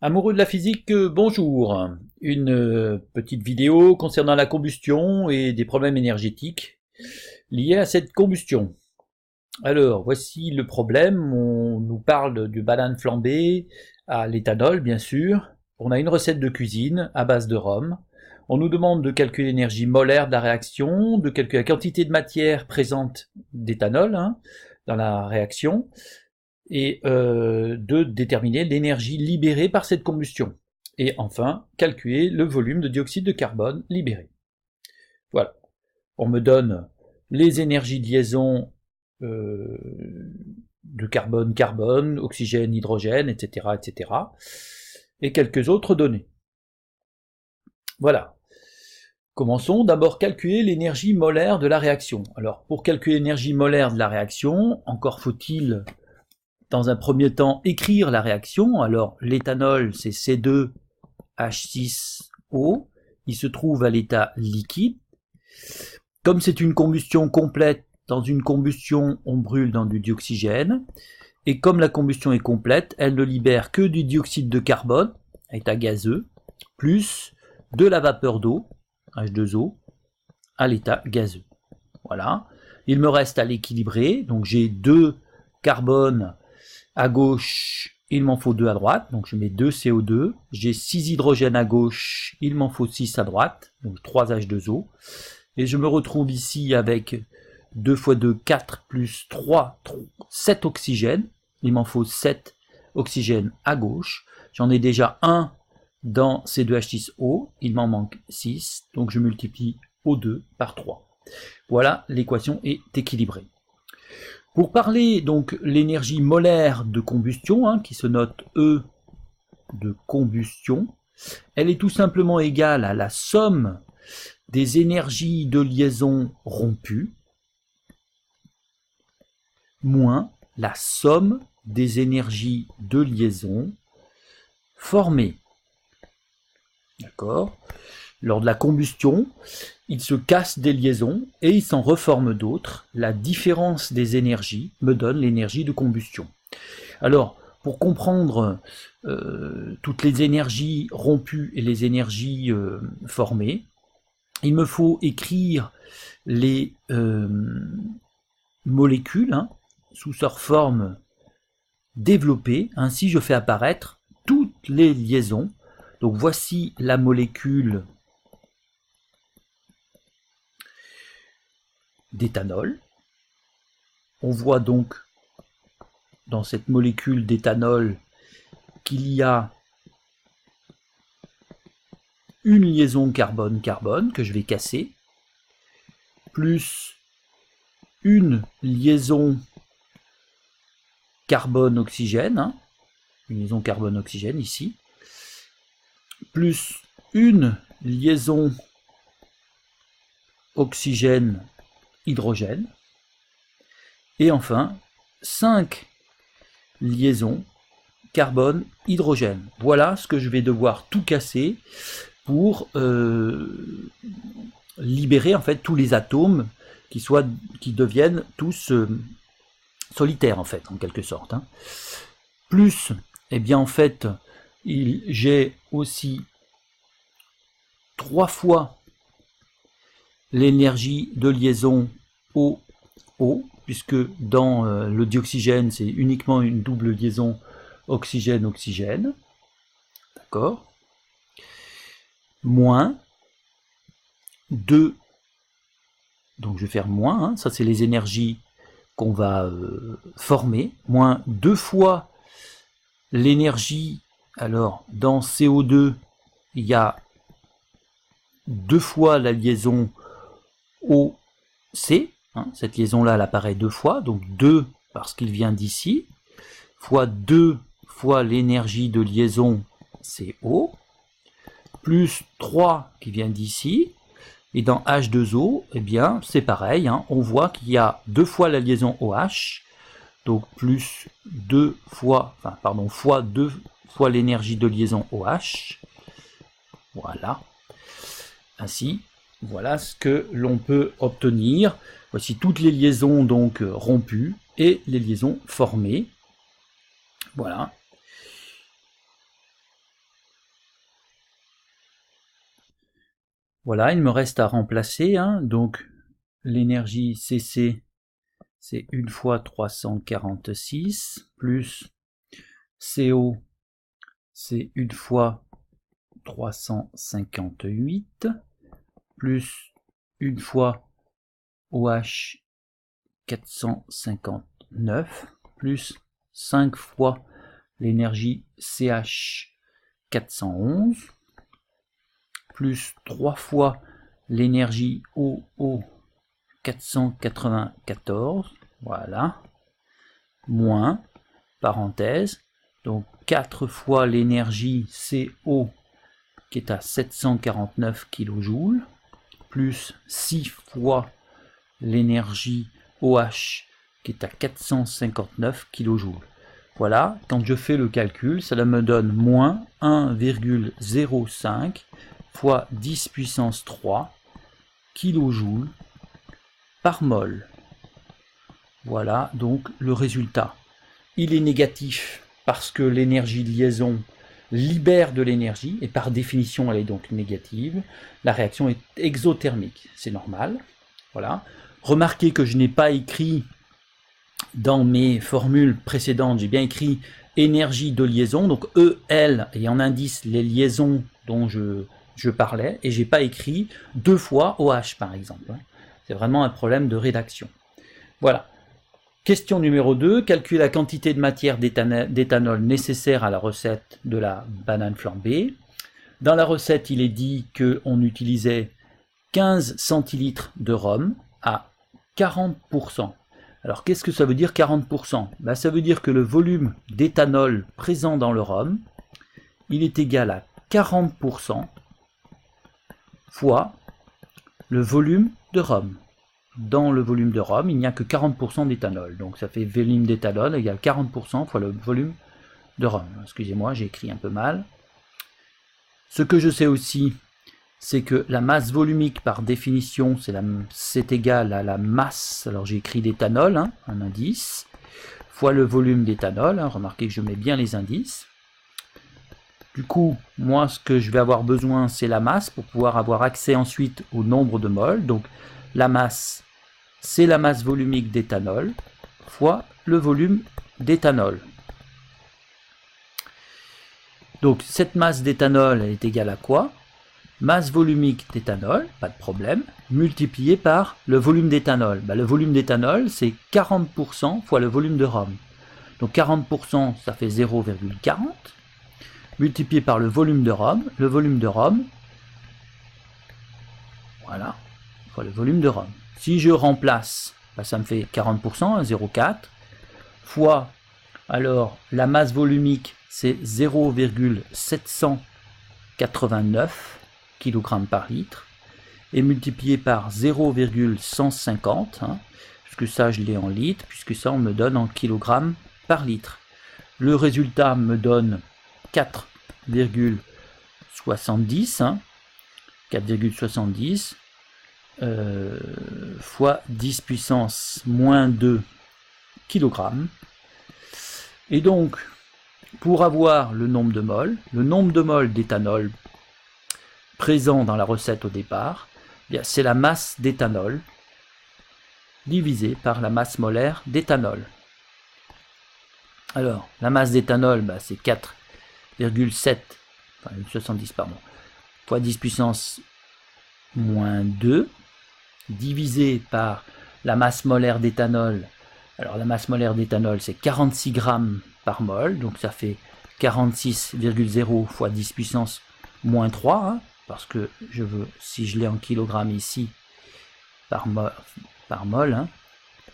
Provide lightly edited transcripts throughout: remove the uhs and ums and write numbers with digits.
Amoureux de la physique, bonjour. Une petite vidéo concernant la combustion et des problèmes énergétiques liés à cette combustion. Alors, voici le problème. On nous parle du banane flambé à l'éthanol, bien sûr. On a une recette de cuisine à base de rhum. On nous demande de calculer l'énergie molaire de la réaction, de calculer la quantité de matière présente d'éthanol dans la réaction, et de déterminer l'énergie libérée par cette combustion. Et enfin, calculer le volume de dioxyde de carbone libéré. Voilà. On me donne les énergies de liaison de carbone-carbone, oxygène, hydrogène, etc., etc. Et quelques autres données. Voilà. Commençons d'abord calculer l'énergie molaire de la réaction. Alors, pour calculer l'énergie molaire de la réaction, encore faut-il dans un premier temps écrire la réaction. Alors l'éthanol c'est C2H6O, il se trouve à l'état liquide. Comme c'est une combustion complète, dans une combustion on brûle dans du dioxygène, et comme la combustion est complète, elle ne libère que du dioxyde de carbone, à état gazeux, plus de la vapeur d'eau, H2O, à l'état gazeux. Voilà. Il me reste à l'équilibrer, donc j'ai 2 carbones à gauche, il m'en faut 2 à droite, donc je mets 2 CO2. J'ai 6 hydrogènes à gauche, il m'en faut 6 à droite, donc 3 H2O. Et je me retrouve ici avec 2 fois 2, 4, plus 3, 7 oxygènes. Il m'en faut 7 oxygènes à gauche. J'en ai déjà 1 dans C2H6O, il m'en manque 6, donc je multiplie O2 par 3. Voilà, l'équation est équilibrée. Pour parler donc l'énergie molaire de combustion, qui se note E de combustion, elle est tout simplement égale à la somme des énergies de liaison rompues moins la somme des énergies de liaison formées. D'accord ? Lors de la combustion, il se casse des liaisons et il s'en reforme d'autres. La différence des énergies me donne l'énergie de combustion. Alors, pour comprendre toutes les énergies rompues et les énergies formées, il me faut écrire les molécules sous leur forme développée. Ainsi, je fais apparaître toutes les liaisons. Donc voici la molécule d'éthanol. On voit donc dans cette molécule d'éthanol qu'il y a une liaison carbone-carbone que je vais casser, plus une liaison carbone-oxygène, une liaison carbone-oxygène ici, plus une liaison oxygène-hydrogène, et enfin 5 liaisons carbone-hydrogène. Voilà ce que je vais devoir tout casser pour libérer en fait tous les atomes qui deviennent tous solitaires en fait, en quelque sorte. Plus, eh bien en fait, j'ai aussi 3 fois l'énergie de liaison O-O, puisque dans le dioxygène, c'est uniquement une double liaison oxygène-oxygène. D'accord ? Moins 2, donc je vais faire moins, ça c'est les énergies qu'on va former, moins 2 fois l'énergie. Alors dans CO2, il y a 2 fois la liaison OC, cette liaison-là, elle apparaît 2 fois, donc 2 parce qu'il vient d'ici, fois 2 fois l'énergie de liaison CO, plus 3 qui vient d'ici, et dans H2O, eh bien, c'est pareil, on voit qu'il y a 2 fois la liaison OH, donc plus 2 fois, fois 2 fois l'énergie de liaison OH, voilà. Ainsi, voilà ce que l'on peut obtenir. Voici toutes les liaisons donc rompues et les liaisons formées. Voilà. Voilà, il me reste à remplacer, hein. Donc l'énergie CC, c'est 1 fois 346, plus CO, c'est 1 fois 358, plus 1 fois OH 459, plus 5 fois l'énergie CH 411, plus 3 fois l'énergie OO 494, voilà, moins, parenthèse, donc 4 fois l'énergie CO qui est à 749 kJ, plus 6 fois l'énergie OH qui est à 459 kJ. Voilà, quand je fais le calcul, cela me donne moins 1,05 fois 10 puissance 3 kJ par mol. Voilà donc le résultat. Il est négatif parce que l'énergie de liaison libère de l'énergie, et par définition elle est donc négative. La réaction est exothermique, c'est normal. Voilà. Remarquez que je n'ai pas écrit dans mes formules précédentes, j'ai bien écrit énergie de liaison, donc EL, et en indice les liaisons dont je parlais, et j'ai pas écrit 2 fois OH par exemple. C'est vraiment un problème de rédaction. Voilà. Question numéro 2, calculer la quantité de matière d'éthanol nécessaire à la recette de la banane flambée. Dans la recette, il est dit qu'on utilisait 15 centilitres de rhum à 40%. Alors qu'est-ce que ça veut dire 40%? Ben, ça veut dire que le volume d'éthanol présent dans le rhum, il est égal à 40% fois le volume de rhum. Dans le volume de rhum, il n'y a que 40% d'éthanol. Donc ça fait volume d'éthanol égale 40% fois le volume de rhum. Excusez-moi, j'ai écrit un peu mal. Ce que je sais aussi, c'est que la masse volumique par définition, c'est égal à la masse, alors j'ai écrit d'éthanol, hein, un indice, fois le volume d'éthanol. Hein, remarquez que je mets bien les indices. Du coup, moi, ce que je vais avoir besoin, c'est la masse pour pouvoir avoir accès ensuite au nombre de moles. Donc la masse, c'est la masse volumique d'éthanol fois le volume d'éthanol. Donc cette masse d'éthanol est égale à quoi? Masse volumique d'éthanol, pas de problème, multiplié par le volume d'éthanol. Le volume d'éthanol, c'est 40% fois le volume de rhum. Donc 40%, ça fait 0,40, multiplié par le volume de rhum. Le volume de rhum, voilà, fois le volume de rhum. Si je remplace, ça me fait 40%, 0,4, fois, alors la masse volumique, c'est 0,789 kg par litre, et multiplié par 0,150, hein, puisque ça je l'ai en litres, puisque ça on me donne en kg par litre. Le résultat me donne 4,70, hein, 4,70 fois 10 puissance moins 2 kg. Et donc, pour avoir le nombre de moles d'éthanol présent dans la recette au départ, c'est la masse d'éthanol divisée par la masse molaire d'éthanol. Alors, la masse d'éthanol, c'est 4,7, enfin 70 pardon, fois 10 puissance moins 2, divisé par la masse molaire d'éthanol. Alors la masse molaire d'éthanol, c'est 46 grammes par mol, donc ça fait 46,0 fois 10 puissance moins 3, hein, parce que je veux, si je l'ai en kilogrammes ici, par mol, hein,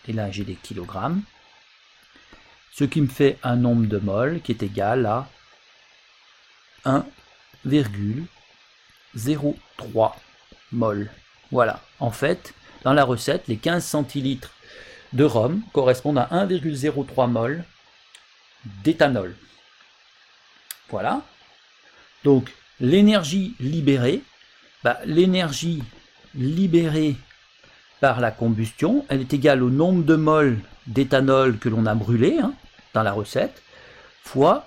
et là j'ai des kilogrammes, ce qui me fait un nombre de moles qui est égal à 1,03 mol. Voilà, en fait, dans la recette, les 15 centilitres de rhum correspondent à 1,03 mol d'éthanol. Voilà. Donc, l'énergie libérée, l'énergie libérée par la combustion, elle est égale au nombre de moles d'éthanol que l'on a brûlé, hein, dans la recette, fois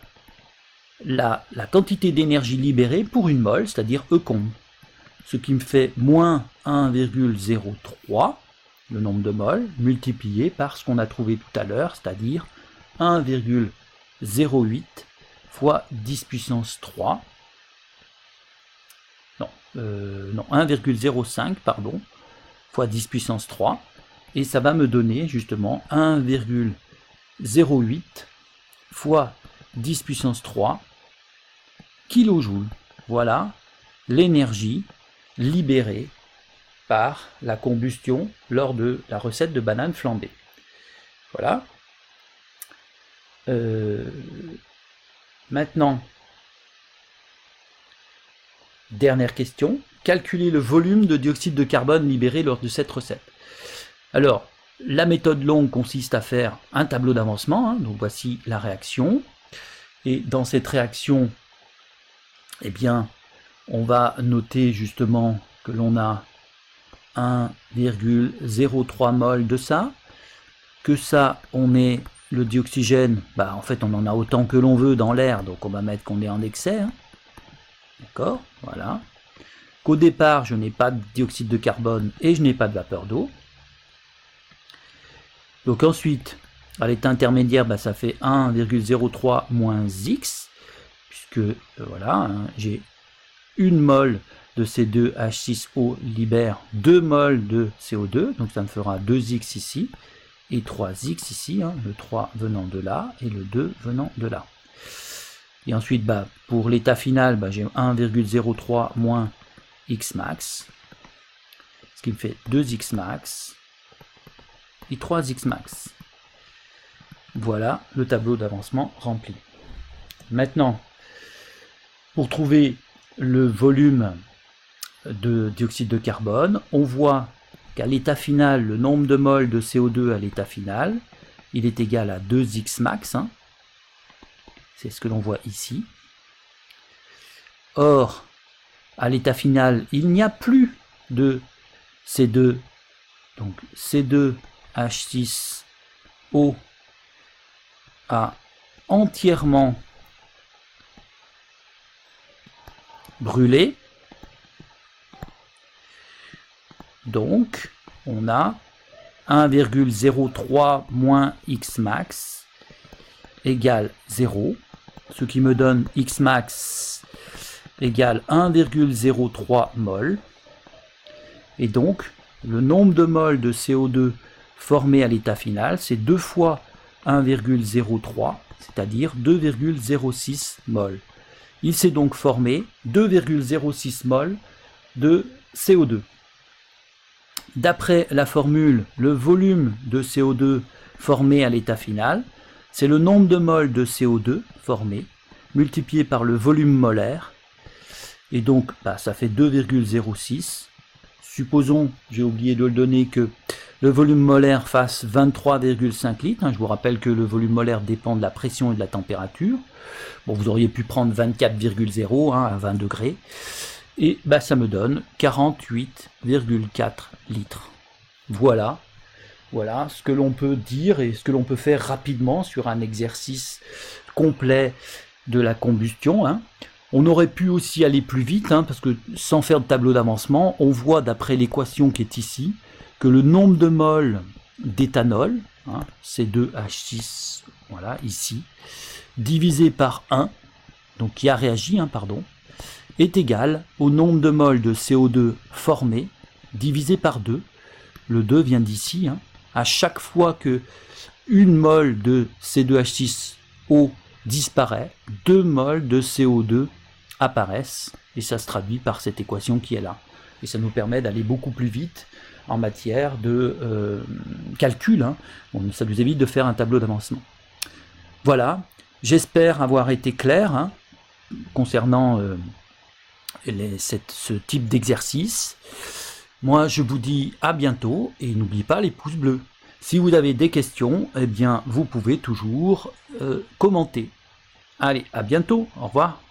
la quantité d'énergie libérée pour une mole, c'est-à-dire E combe. ce qui me fait moins 1,03, le nombre de moles, multiplié par ce qu'on a trouvé tout à l'heure, c'est-à-dire 1,08 fois 10 puissance 3, non, 1,05 pardon, fois 10 puissance 3, et ça va me donner justement 1,08 fois 10 puissance 3 kilojoules. Voilà l'énergie libérée par la combustion lors de la recette de banane flambée. Voilà. Maintenant, dernière question, calculer le volume de dioxyde de carbone libéré lors de cette recette. Alors, la méthode longue consiste à faire un tableau d'avancement, hein, donc voici la réaction, et dans cette réaction, eh bien, on va noter justement que l'on a 1,03 mol de ça, que ça, on met le dioxygène, bah en fait on en a autant que l'on veut dans l'air, donc on va mettre qu'on est en excès, hein. D'accord, voilà. Qu'au départ, je n'ai pas de dioxyde de carbone et je n'ai pas de vapeur d'eau. Donc ensuite, à l'état intermédiaire, bah, ça fait 1,03 moins X, puisque voilà, hein, j'ai 1 mol de C2H6O libère 2 mols de CO2, donc ça me fera 2X ici, et 3X ici, hein, le 3 venant de là, et le 2 venant de là. Et ensuite, bah, pour l'état final, bah, j'ai 1,03 moins X max, ce qui me fait 2X max et 3X max. Voilà le tableau d'avancement rempli. Maintenant, pour trouver le volume de dioxyde de carbone, on voit qu'à l'état final, le nombre de moles de CO2 à l'état final, il est égal à 2X max, hein. C'est ce que l'on voit ici. Or, à l'état final, il n'y a plus de C2, donc C2H6O a entièrement brûlé. Donc, on a 1,03 moins X max égale 0, ce qui me donne X max égale 1,03 mol. Et donc, le nombre de moles de CO2 formés à l'état final, c'est 2 fois 1,03, c'est-à-dire 2,06 mol. Il s'est donc formé 2,06 mol de CO2. D'après la formule, le volume de CO2 formé à l'état final, c'est le nombre de moles de CO2 formé multiplié par le volume molaire. Et donc, bah, ça fait 2,06. Supposons, j'ai oublié de le donner, que le volume molaire fasse 23,5 litres. Hein, je vous rappelle que le volume molaire dépend de la pression et de la température. Bon, vous auriez pu prendre 24,0 hein, à 20 degrés. Et bah, ça me donne 48,4 litres. Voilà ce que l'on peut dire et ce que l'on peut faire rapidement sur un exercice complet de la combustion, hein. On aurait pu aussi aller plus vite, hein, parce que sans faire de tableau d'avancement, on voit d'après l'équation qui est ici, que le nombre de moles d'éthanol, hein, C2H6, voilà, ici, divisé par 1, donc qui a réagi, hein, pardon, est égal au nombre de moles de CO2 formés, divisé par 2. Le 2 vient d'ici, hein. À chaque fois que 1 mol de C2H6O disparaît, 2 mols de CO2 apparaissent, et ça se traduit par cette équation qui est là. Et ça nous permet d'aller beaucoup plus vite en matière de calcul, hein. Bon, ça nous évite de faire un tableau d'avancement. Voilà, j'espère avoir été clair, hein, concernant ce type d'exercice. Moi, je vous dis à bientôt, et n'oubliez pas les pouces bleus. Si vous avez des questions, eh bien, vous pouvez toujours commenter. Allez, à bientôt, au revoir.